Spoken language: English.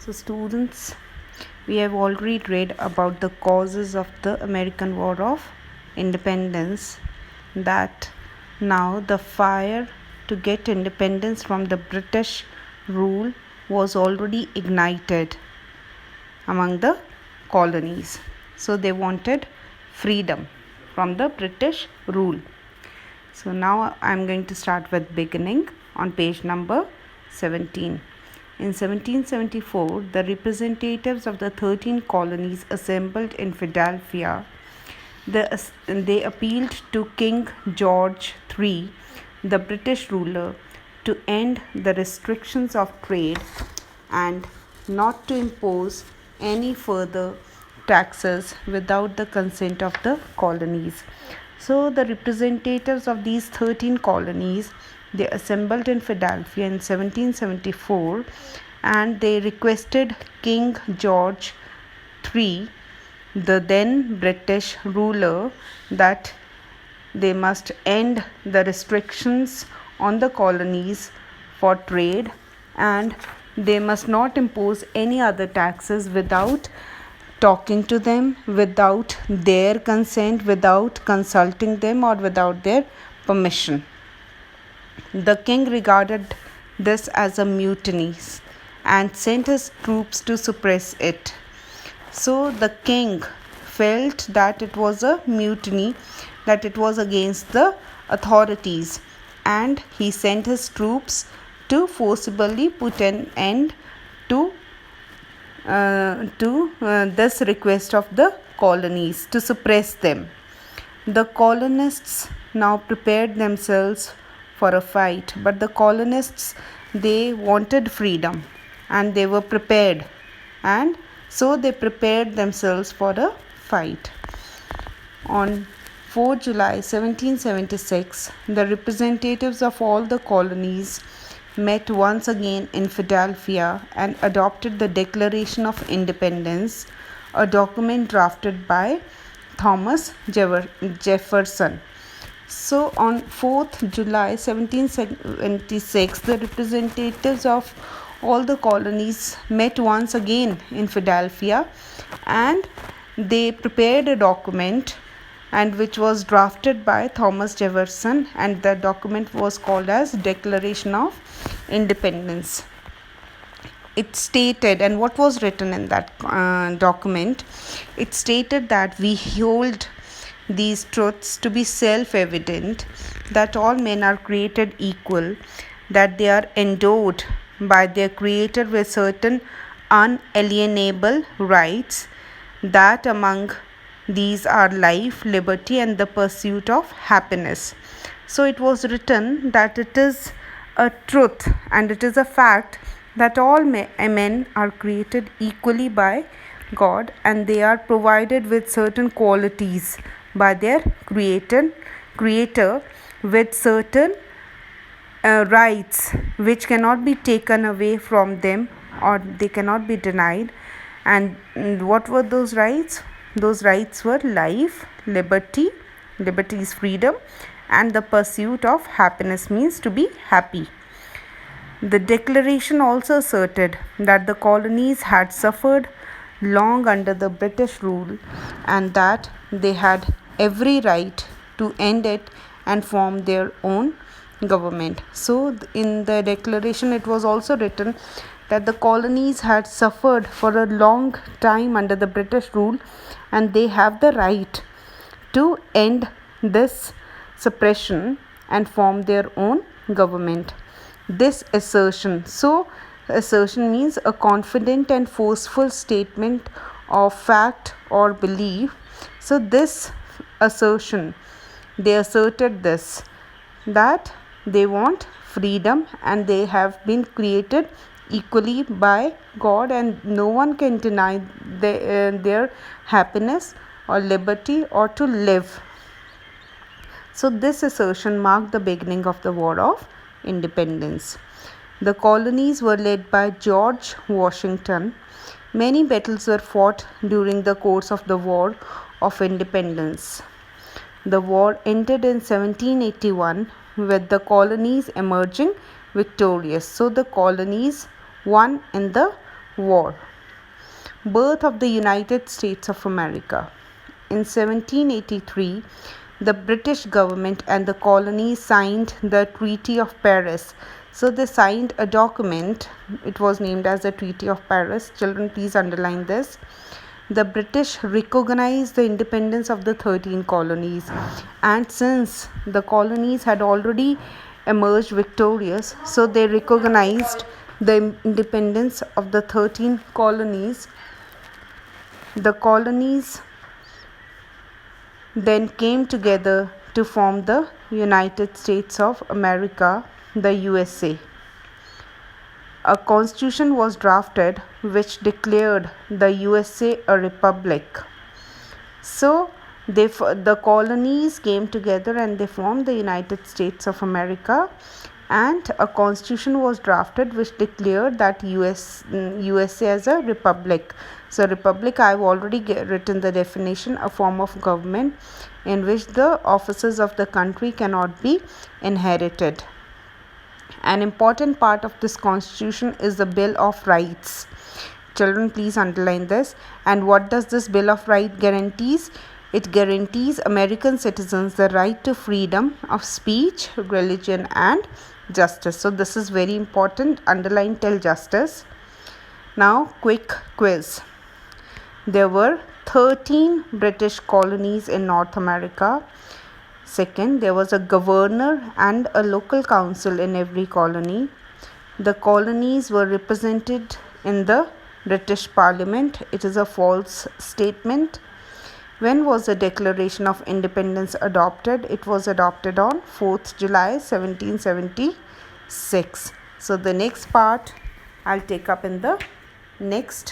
So, students, we have already read about the causes of the American War of Independence, that now the fire to get independence from the British rule was already ignited among the colonies. So, they wanted freedom from the British rule. So, now I am going to start with beginning on page number 17. In 1774, the representatives of the 13 colonies assembled in Philadelphia. They appealed to King George III, the British ruler, to end the restrictions of trade and not to impose any further taxes without the consent of the colonies. So the representatives of these 13 colonies, they assembled in Philadelphia in 1774, and they requested King George III, the then British ruler, that they must end the restrictions on the colonies for trade and they must not impose any other taxes without talking to them, without their consent, without consulting them, or without their permission. The king regarded this as a mutiny and sent his troops to suppress it. So the king felt that it was a mutiny, that it was against the authorities, and he sent his troops to forcibly put an end to this request of the colonies, to suppress them. The colonists now prepared themselves for a fight, but the colonists, they wanted freedom and they were prepared, and so they prepared themselves for a fight. On 4 July 1776, the representatives of all the colonies met once again in Philadelphia and adopted the Declaration of Independence, a document drafted by Thomas Jefferson. So on 4th July 1776, the representatives of all the colonies met once again in Philadelphia and they prepared a document, and which was drafted by Thomas Jefferson, and the document was called as Declaration of Independence. It stated, and what was written in that document, it stated that we hold these truths to be self-evident, that all men are created equal, that they are endowed by their creator with certain unalienable rights, that among these are life, liberty, and the pursuit of happiness. So it was written that it is a truth and it is a fact that all men are created equally by God, and they are provided with certain qualities by their creator with certain rights which cannot be taken away from them or they cannot be denied. And what were those rights? Those rights were life, liberty is freedom, and the pursuit of happiness means to be happy. The declaration also asserted that the colonies had suffered long under the British rule and that they had every right to end it and form their own government. So in the declaration it was also written that the colonies had suffered for a long time under the British rule and they have the right to end this suppression and form their own government. This assertion means a confident and forceful statement of fact or belief. So this assertion, they asserted this, that they want freedom and they have been created equally by God and no one can deny their happiness or liberty or to live. So this assertion marked the beginning of the War of Independence. The colonies were led by George Washington. Many battles were fought during the course of the War of Independence. The war ended in 1781 with the colonies emerging victorious. So the colonies won in the War. Birth of the United States of America. In 1783, the British government and the colonies signed the Treaty of Paris. So they signed a document. It was named as the Treaty of Paris. Children, please underline this. The British recognized the independence of the 13 colonies, and since the colonies had already emerged victorious, so they recognized the independence of the 13 colonies. The colonies then came together to form the United States of America, the USA. A constitution was drafted which declared the USA a republic. So the colonies came together and they formed the United States of America, and a constitution was drafted which declared that USA as a republic. So republic, I have already written the definition: a form of government in which the officers of the country cannot be inherited. An important part of this constitution is the Bill of Rights. Children, please underline this. And what does this Bill of Rights guarantees? It guarantees American citizens the right to freedom of speech, religion, and justice. So this is very important. Underline till justice. Now, quick quiz. There were 13 British colonies in North America. Second, there was a governor and a local council in every colony. The colonies were represented in the British Parliament. It is a false statement. When was the Declaration of Independence adopted? It was adopted on 4th July 1776. So the next part I'll take up in the next